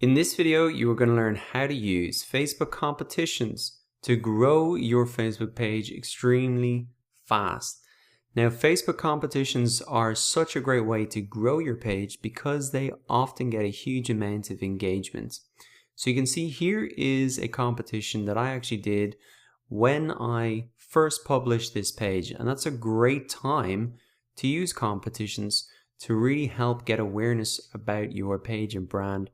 In this video, you are going to learn how to use Facebook competitions to grow your Facebook page extremely fast. Now, Facebook competitions are such a great way to grow your page because they often get a huge amount of engagement. So you can see here is a competition that I actually did when I first published this page, and that's a great time to use competitions to really help get awareness about your page and brand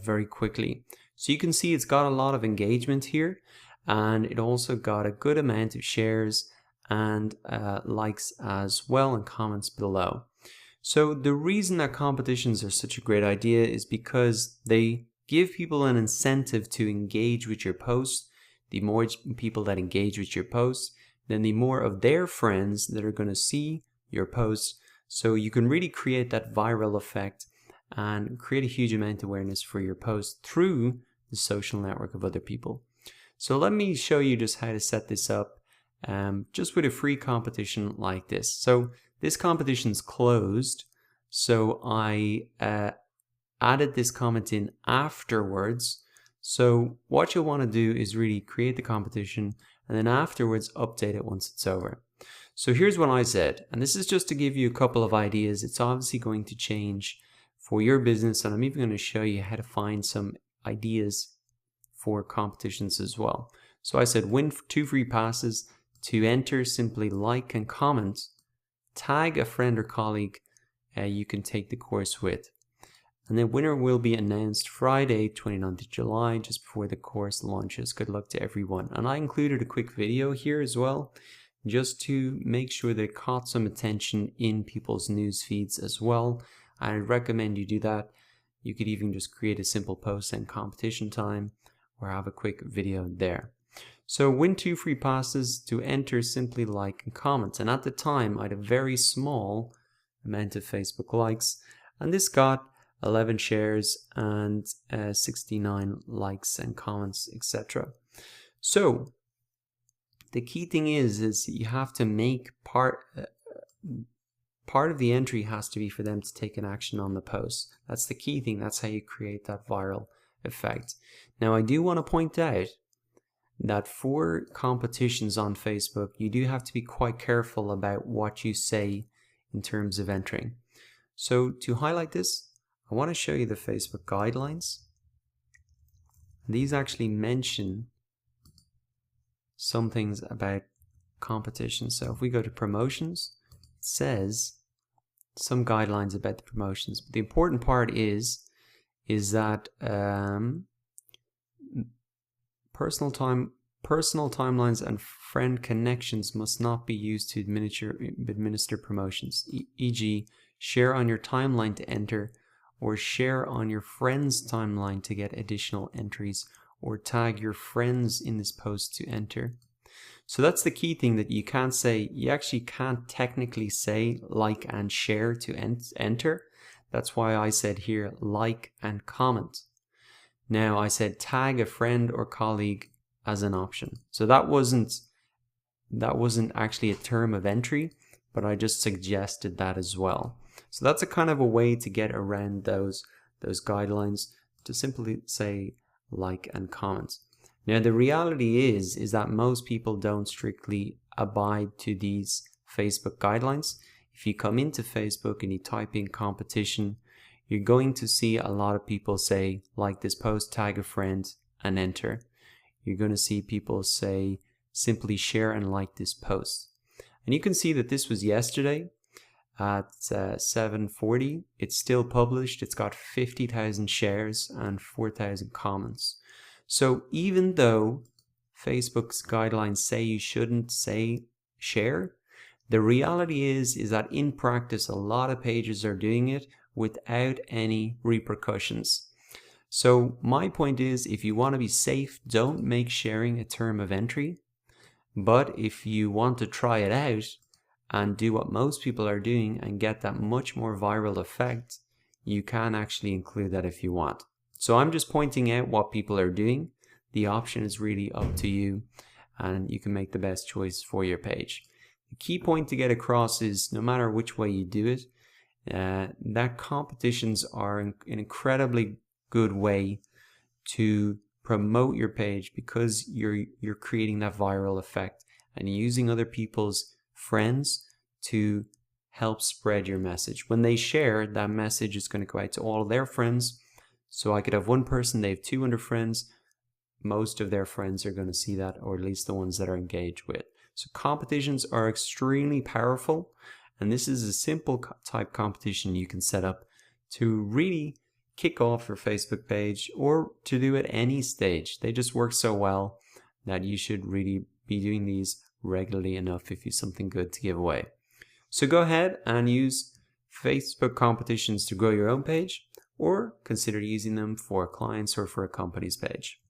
very quickly. So you can see it's got a lot of engagement here, and it also got a good amount of shares and likes as well, and comments below. So the reason that competitions are such a great idea is because they give people an incentive to engage with your post. The more people that engage with your post, then the more of their friends that are going to see your post. So you can really create that viral effect and create a huge amount of awareness for your post through the social network of other people. So let me show you just how to set this up just with a free competition like this. So this competition's closed, so I added this comment in afterwards. So what you'll want to do is really create the competition and then afterwards update it once it's over. So here's what I said, and this is just to give you a couple of ideas. It's obviously going to change for your business, and I'm even going to show you how to find some ideas for competitions as well. So I said win 2 free passes. To enter, simply like and comment, tag a friend or colleague you can take the course with, and the winner will be announced Friday 29th of July, just before the course launches. Good luck to everyone. And I included a quick video here as well, just to make sure that it caught some attention in people's news feeds as well. I recommend you do that. You could even just create a simple post and competition time, or have a quick video there. So win 2 free passes. To enter, simply like and comment. And at the time, I had a very small amount of Facebook likes, and this got 11 shares and 69 likes and comments, etc. So the key thing is you have to make part of the entry has to be for them to take an action on the post. That's the key thing. That's how you create that viral effect. Now, I do want to point out that for competitions on Facebook, you do have to be quite careful about what you say in terms of entering. So to highlight this, I want to show you the Facebook guidelines. These actually mention some things about competitions. So if we go to promotions, it says some guidelines about the promotions. But the important part is that personal timelines and friend connections must not be used to administer promotions, e.g. share on your timeline to enter, or share on your friend's timeline to get additional entries, or tag your friends in this post to enter. So that's the key thing, that you can't say, you actually can't technically say like and share to enter. That's why I said here like and comment. Now I said tag a friend or colleague as an option. So that wasn't actually a term of entry, but I just suggested that as well. So that's a kind of a way to get around those guidelines, to simply say like and comment. Now the reality is that most people don't strictly abide to these Facebook guidelines. If you come into Facebook and you type in competition, you're going to see a lot of people say like this post, tag a friend, and enter. You're going to see people say simply share and like this post. And you can see that this was yesterday at 7:40. It's still published. It's got 50,000 shares and 4,000 comments. So even though Facebook's guidelines say you shouldn't say share, the reality is that in practice a lot of pages are doing it without any repercussions. So my point is, if you want to be safe, don't make sharing a term of entry. But if you want to try it out and do what most people are doing and get that much more viral effect, you can actually include that if you want. So I'm just pointing out what people are doing. The option is really up to you, and you can make the best choice for your page. The key point to get across is, no matter which way you do it, that competitions are an incredibly good way to promote your page, because you're creating that viral effect and using other people's friends to help spread your message. When they share, that message is going to go out to all of their friends. So I could have one person, they have 200 friends. Most of their friends are going to see that, or at least the ones that are engaged with. So competitions are extremely powerful, and this is a simple type competition you can set up to really kick off your Facebook page, or to do at any stage. They just work so well that you should really be doing these regularly enough if you have something good to give away. So go ahead and use Facebook competitions to grow your own page, or consider using them for clients or for a company's page.